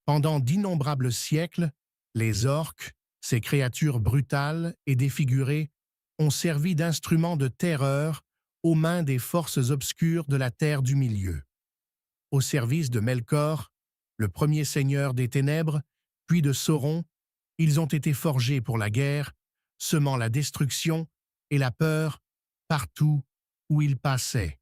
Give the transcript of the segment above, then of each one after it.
Pendant d'innombrables siècles, les orques, ces créatures brutales et défigurées, ont servi d'instruments de terreur aux mains des forces obscures de la Terre du Milieu. Au service de Melkor, le premier seigneur des ténèbres, puis de Sauron, ils ont été forgés pour la guerre, semant la destruction et la peur partout où ils passaient.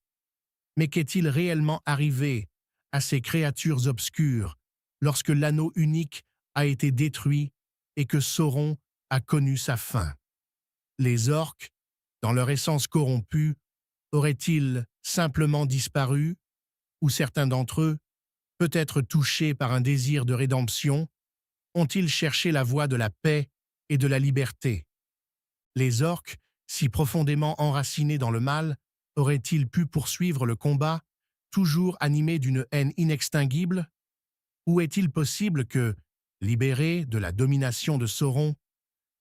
Mais qu'est-il réellement arrivé à ces créatures obscures lorsque l'anneau unique a été détruit et que Sauron a connu sa fin? Les orques, dans leur essence corrompue, auraient-ils simplement disparu, ou certains d'entre eux, peut-être touchés par un désir de rédemption, ont-ils cherché la voie de la paix et de la liberté? Les orques, si profondément enracinés dans le mal, auraient-ils pu poursuivre le combat, toujours animés d'une haine inextinguible? Ou est-il possible que, libérés de la domination de Sauron,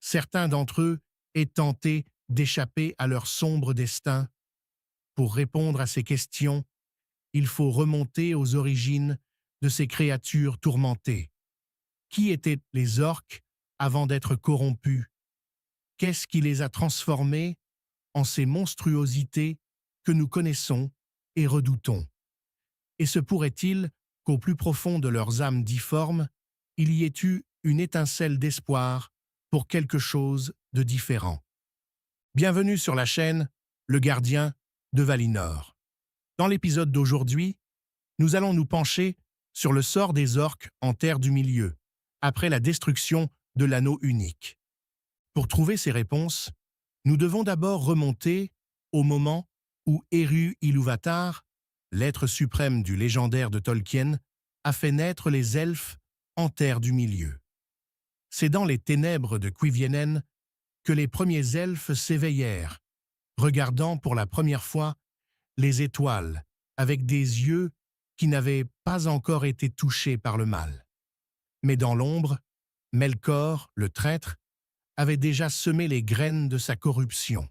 certains d'entre eux aient tenté d'échapper à leur sombre destin? Pour répondre à ces questions, il faut remonter aux origines de ces créatures tourmentées. Qui étaient les orques avant d'être corrompus? Qu'est-ce qui les a transformés en ces monstruosités que nous connaissons et redoutons? Et se pourrait-il qu'au plus profond de leurs âmes difformes, il y ait eu une étincelle d'espoir pour quelque chose de différent? Bienvenue sur la chaîne Le Gardien de Valinor. Dans l'épisode d'aujourd'hui, nous allons nous pencher sur le sort des orques en Terre du Milieu, après la destruction de l'anneau unique. Pour trouver ces réponses, nous devons d'abord remonter au moment où Eru Ilúvatar, l'être suprême du légendaire de Tolkien, a fait naître les elfes en Terre du Milieu. C'est dans les ténèbres de Cuiviénen que les premiers elfes s'éveillèrent, regardant pour la première fois les étoiles avec des yeux qui n'avaient pas encore été touchés par le mal. Mais dans l'ombre, Melkor, le traître, avait déjà semé les graines de sa corruption.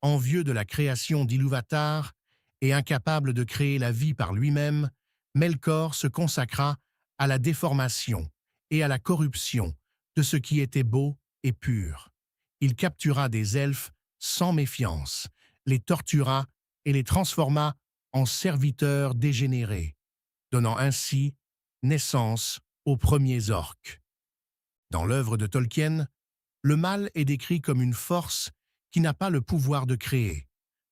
Envieux de la création d'Ilúvatar et incapable de créer la vie par lui-même, Melkor se consacra à la déformation et à la corruption de ce qui était beau et pur. Il captura des elfes sans méfiance, les tortura et les transforma en serviteurs dégénérés, donnant ainsi naissance aux premiers orques. Dans l'œuvre de Tolkien, le mal est décrit comme une force qui n'a pas le pouvoir de créer,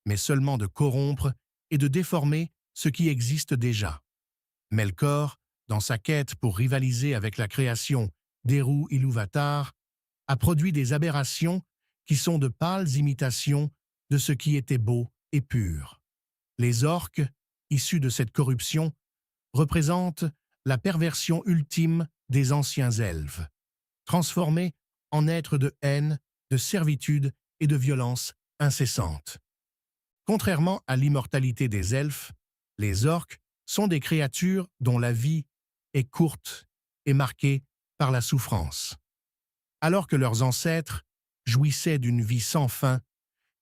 mais seulement de corrompre et de déformer ce qui existe déjà. Melkor, dans sa quête pour rivaliser avec la création d'Eru Ilúvatar, a produit des aberrations qui sont de pâles imitations de ce qui était beau et pur. Les orques, issus de cette corruption, représentent la perversion ultime des anciens elfes, transformés en êtres de haine, de servitude et de violence incessante. Contrairement à l'immortalité des elfes, les orques sont des créatures dont la vie est courte et marquée par la souffrance. Alors que leurs ancêtres jouissaient d'une vie sans fin,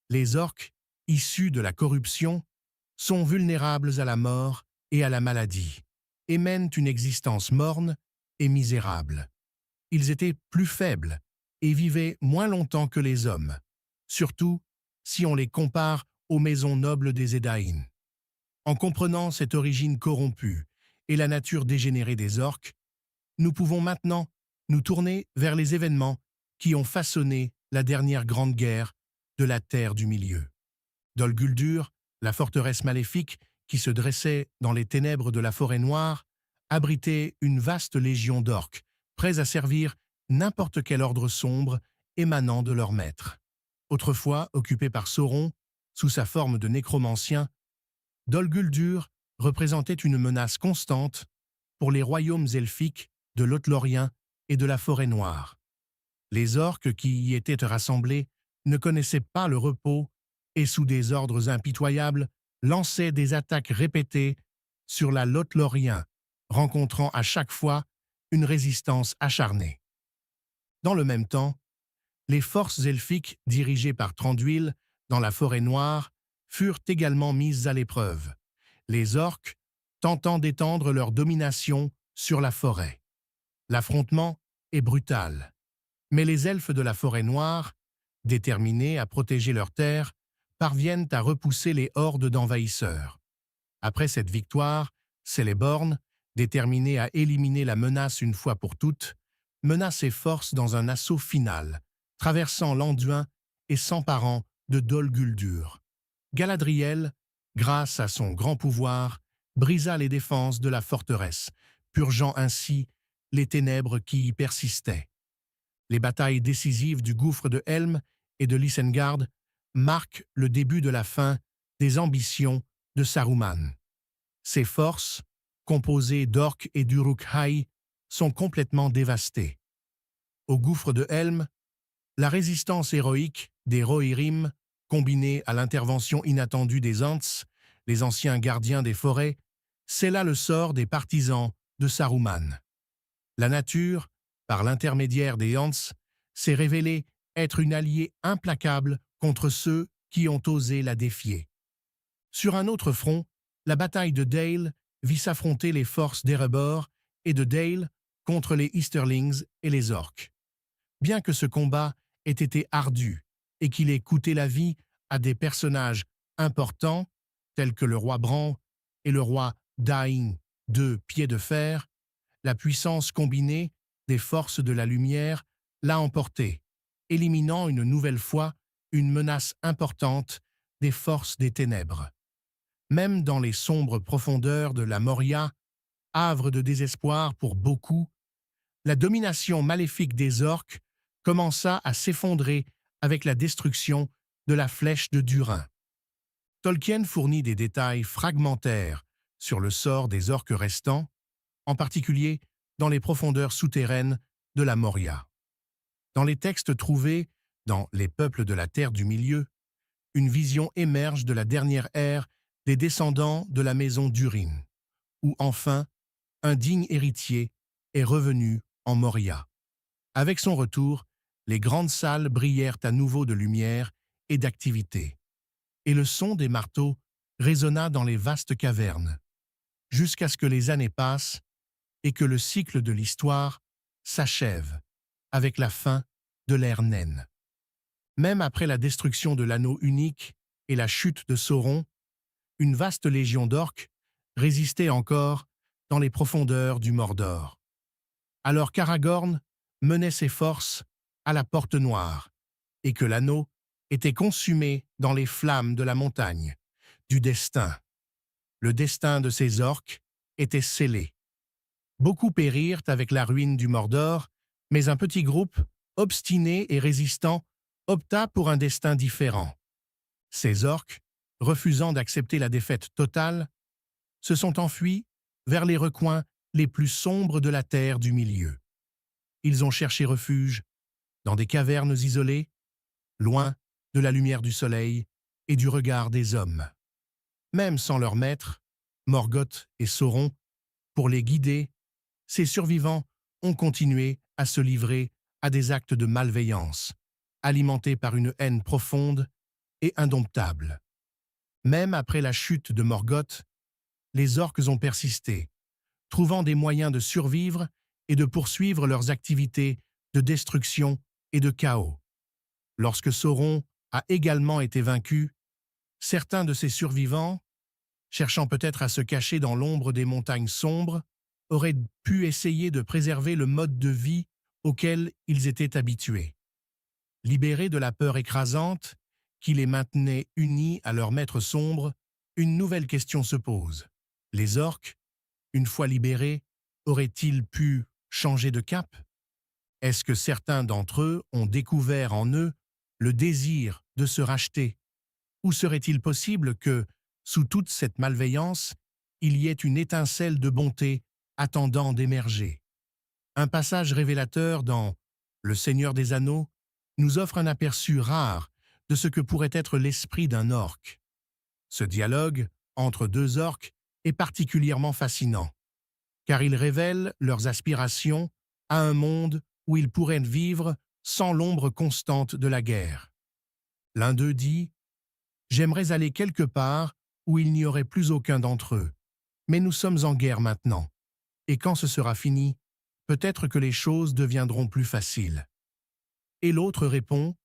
les orques, issus de la corruption, sont vulnérables à la mort et à la maladie, et mènent une existence morne et misérable. Ils étaient plus faibles et vivaient moins longtemps que les hommes, surtout si on les compare aux maisons nobles des Edain. En comprenant cette origine corrompue et la nature dégénérée des orques, nous pouvons maintenant nous tourner vers les événements qui ont façonné la dernière grande guerre de la Terre du Milieu. Dol Guldur, la forteresse maléfique qui se dressait dans les ténèbres de la forêt noire, abritait une vaste légion d'orques, prêts à servir n'importe quel ordre sombre émanant de leur maître. Autrefois occupé par Sauron, sous sa forme de nécromancien, Dol Guldur représentait une menace constante pour les royaumes elfiques de l'Othlorien et de la forêt noire. Les orques qui y étaient rassemblés ne connaissaient pas le repos et, sous des ordres impitoyables, lançaient des attaques répétées sur la Lothlórien, rencontrant à chaque fois une résistance acharnée. Dans le même temps, les forces elfiques dirigées par Thranduil dans la forêt noire furent également mises à l'épreuve, les orques tentant d'étendre leur domination sur la forêt. L'affrontement est brutal, mais les elfes de la forêt noire, déterminés à protéger leurs terres, parviennent à repousser les hordes d'envahisseurs. Après cette victoire, Celeborn, déterminé à éliminer la menace une fois pour toutes, mena ses forces dans un assaut final, traversant l'Anduin et s'emparant de Dol Guldur. Galadriel, grâce à son grand pouvoir, brisa les défenses de la forteresse, purgeant ainsi les ténèbres qui y persistaient. Les batailles décisives du gouffre de Helm et de l'Isengard marquent le début de la fin des ambitions de Saruman. Ses forces, composées d'orques et d'Uruk-hai, sont complètement dévastées. Au gouffre de Helm, la résistance héroïque des Rohirrim, combinée à l'intervention inattendue des Ents, les anciens gardiens des forêts, scella le sort des partisans de Saruman. La nature, par l'intermédiaire des Ents, s'est révélée être une alliée implacable contre ceux qui ont osé la défier. Sur un autre front, la bataille de Dale vit s'affronter les forces d'Erebor et de Dale contre les Easterlings et les Orques. Bien que ce combat ait été ardu et qu'il ait coûté la vie à des personnages importants, tels que le roi Bran et le roi Dain, deux pieds de fer, la puissance combinée des forces de la lumière l'a emporté, éliminant une nouvelle fois une menace importante des forces des ténèbres. Même dans les sombres profondeurs de la Moria, havre de désespoir pour beaucoup, la domination maléfique des orques commença à s'effondrer avec la destruction de la flèche de Durin. Tolkien fournit des détails fragmentaires sur le sort des orques restants, en particulier dans les profondeurs souterraines de la Moria. Dans les textes trouvés dans Les peuples de la Terre du Milieu, une vision émerge de la dernière ère des descendants de la maison d'Urin, où enfin un digne héritier est revenu en Moria. Avec son retour, les grandes salles brillèrent à nouveau de lumière et d'activité, et le son des marteaux résonna dans les vastes cavernes, jusqu'à ce que les années passent et que le cycle de l'histoire s'achève avec la fin de l'ère naine. Même après la destruction de l'anneau unique et la chute de Sauron, une vaste légion d'orques résistait encore dans les profondeurs du Mordor. Alors qu'Aragorn menait ses forces à la Porte Noire et que l'anneau était consumé dans les flammes de la montagne, du destin. Le destin de ces orques était scellé. Beaucoup périrent avec la ruine du Mordor, mais un petit groupe, obstiné et résistant, opta pour un destin différent. Ces orques, refusant d'accepter la défaite totale, se sont enfuis vers les recoins les plus sombres de la terre du milieu. Ils ont cherché refuge dans des cavernes isolées, loin de la lumière du soleil et du regard des hommes. Même sans leurs maîtres, Morgoth et Sauron, pour les guider, ces survivants ont continué à se livrer à des actes de malveillance, alimentés par une haine profonde et indomptable. Même après la chute de Morgoth, les orques ont persisté, trouvant des moyens de survivre et de poursuivre leurs activités de destruction et de chaos. Lorsque Sauron a également été vaincu, certains de ses survivants, cherchant peut-être à se cacher dans l'ombre des montagnes sombres, auraient pu essayer de préserver le mode de vie auquel ils étaient habitués. Libérés de la peur écrasante qui les maintenait unis à leur maître sombre, une nouvelle question se pose. Les orques, une fois libérés, auraient-ils pu changer de cap? Est-ce que certains d'entre eux ont découvert en eux le désir de se racheter? Ou serait-il possible que, sous toute cette malveillance, il y ait une étincelle de bonté attendant d'émerger? Un passage révélateur dans Le Seigneur des Anneaux nous offre un aperçu rare de ce que pourrait être l'esprit d'un orque. Ce dialogue entre deux orques est particulièrement fascinant, car il révèle leurs aspirations à un monde où ils pourraient vivre sans l'ombre constante de la guerre. L'un d'eux dit « J'aimerais aller quelque part où il n'y aurait plus aucun d'entre eux, mais nous sommes en guerre maintenant, et quand ce sera fini, peut-être que les choses deviendront plus faciles. Et l'autre répond,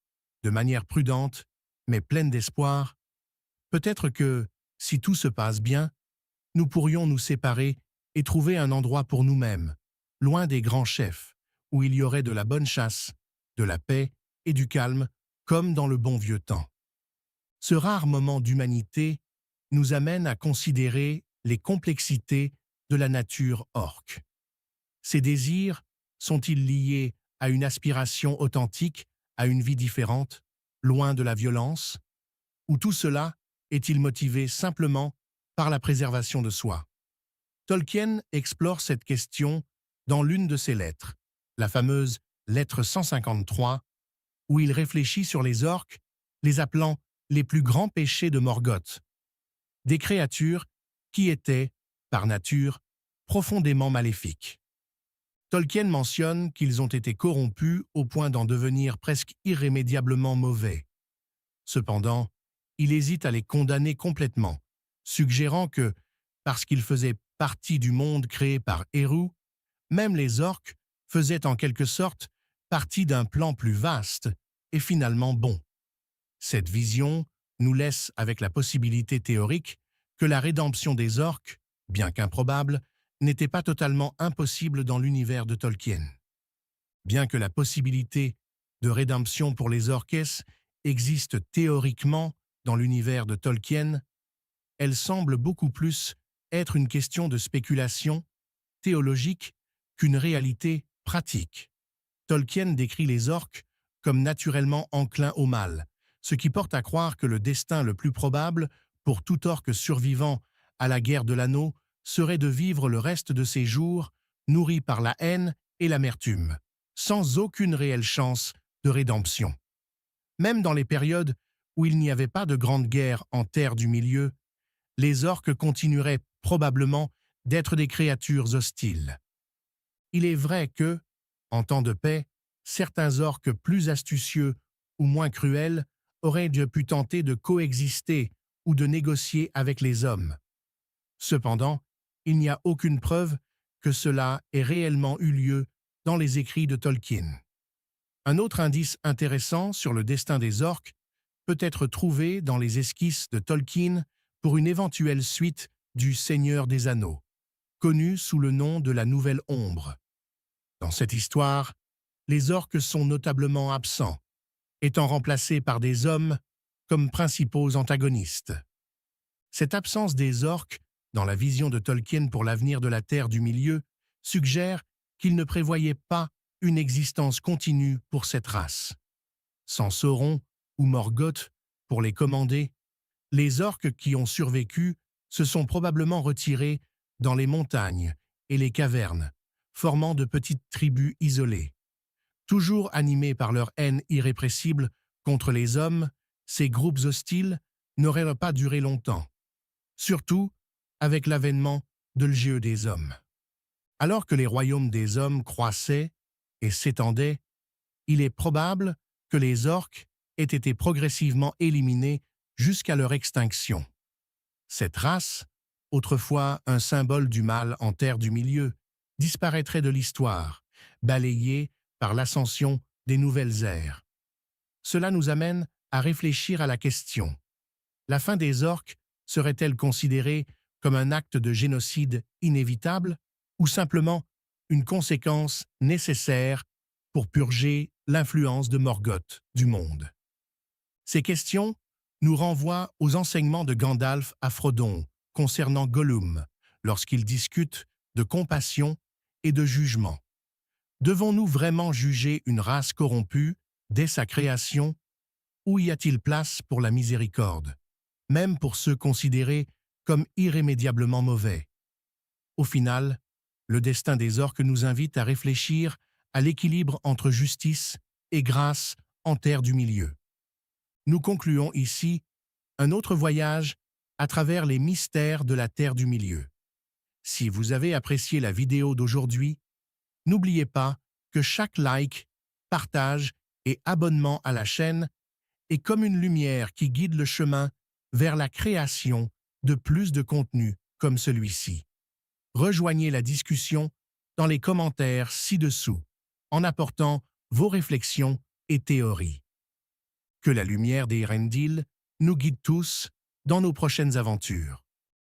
de manière prudente, mais pleine d'espoir, peut-être que, si tout se passe bien, nous pourrions nous séparer et trouver un endroit pour nous-mêmes, loin des grands chefs, où il y aurait de la bonne chasse, de la paix et du calme, comme dans le bon vieux temps. Ce rare moment d'humanité nous amène à considérer les complexités de la nature orque. Ces désirs sont-ils liés à une aspiration authentique, à une vie différente, loin de la violence? Ou tout cela est-il motivé simplement par la préservation de soi? Tolkien explore cette question dans l'une de ses lettres, la fameuse lettre 153, où il réfléchit sur les orques, les appelant les plus grands péchés de Morgoth, des créatures qui étaient, par nature, profondément maléfiques. Tolkien mentionne qu'ils ont été corrompus au point d'en devenir presque irrémédiablement mauvais. Cependant, il hésite à les condamner complètement, suggérant que, parce qu'ils faisaient partie du monde créé par Eru, même les orques faisaient en quelque sorte partie d'un plan plus vaste et finalement bon. Cette vision nous laisse avec la possibilité théorique que la rédemption des orques, bien qu'improbable, n'était pas totalement impossible dans l'univers de Tolkien. Bien que la possibilité de rédemption pour les orques existe théoriquement dans l'univers de Tolkien, elle semble beaucoup plus être une question de spéculation théologique qu'une réalité pratique. Tolkien décrit les orques comme naturellement enclins au mal, ce qui porte à croire que le destin le plus probable pour tout orque survivant à la guerre de l'anneau serait de vivre le reste de ses jours nourri par la haine et l'amertume, sans aucune réelle chance de rédemption. Même dans les périodes où il n'y avait pas de grande guerre en terre du milieu, les orques continueraient probablement d'être des créatures hostiles. Il est vrai que, en temps de paix, certains orques plus astucieux ou moins cruels auraient pu tenter de coexister ou de négocier avec les hommes. Cependant, il n'y a aucune preuve que cela ait réellement eu lieu dans les écrits de Tolkien. Un autre indice intéressant sur le destin des orques peut être trouvé dans les esquisses de Tolkien pour une éventuelle suite du Seigneur des Anneaux, connue sous le nom de la Nouvelle Ombre. Dans cette histoire, les orques sont notablement absents, étant remplacés par des hommes comme principaux antagonistes. Cette absence des orques, dans la vision de Tolkien pour l'avenir de la Terre du Milieu, suggère qu'il ne prévoyait pas une existence continue pour cette race. Sans Sauron ou Morgoth pour les commander, les orques qui ont survécu se sont probablement retirés dans les montagnes et les cavernes, formant de petites tribus isolées. Toujours animés par leur haine irrépressible contre les hommes, ces groupes hostiles n'auraient pas duré longtemps, surtout avec l'avènement de l'Gé des hommes. Alors que les royaumes des hommes croissaient et s'étendaient, il est probable que les orques aient été progressivement éliminés jusqu'à leur extinction. Cette race, autrefois un symbole du mal en terre du milieu, disparaîtrait de l'histoire, balayée par l'ascension des nouvelles ères. Cela nous amène à réfléchir à la question. La fin des orques serait-elle considérée comme un acte de génocide inévitable ou simplement une conséquence nécessaire pour purger l'influence de Morgoth du monde? Ces questions nous renvoient aux enseignements de Gandalf à Frodon concernant Gollum lorsqu'il discute de compassion et de jugement. Devons-nous vraiment juger une race corrompue dès sa création, ou y a-t-il place pour la miséricorde, même pour ceux considérés comme irrémédiablement mauvais? Au final, le destin des orques nous invite à réfléchir à l'équilibre entre justice et grâce en terre du milieu. Nous concluons ici un autre voyage à travers les mystères de la terre du milieu. Si vous avez apprécié la vidéo d'aujourd'hui, n'oubliez pas que chaque like, partage et abonnement à la chaîne est comme une lumière qui guide le chemin vers la création de plus de contenu comme celui-ci. Rejoignez la discussion dans les commentaires ci-dessous, en apportant vos réflexions et théories. Que la lumière des Rendil nous guide tous dans nos prochaines aventures.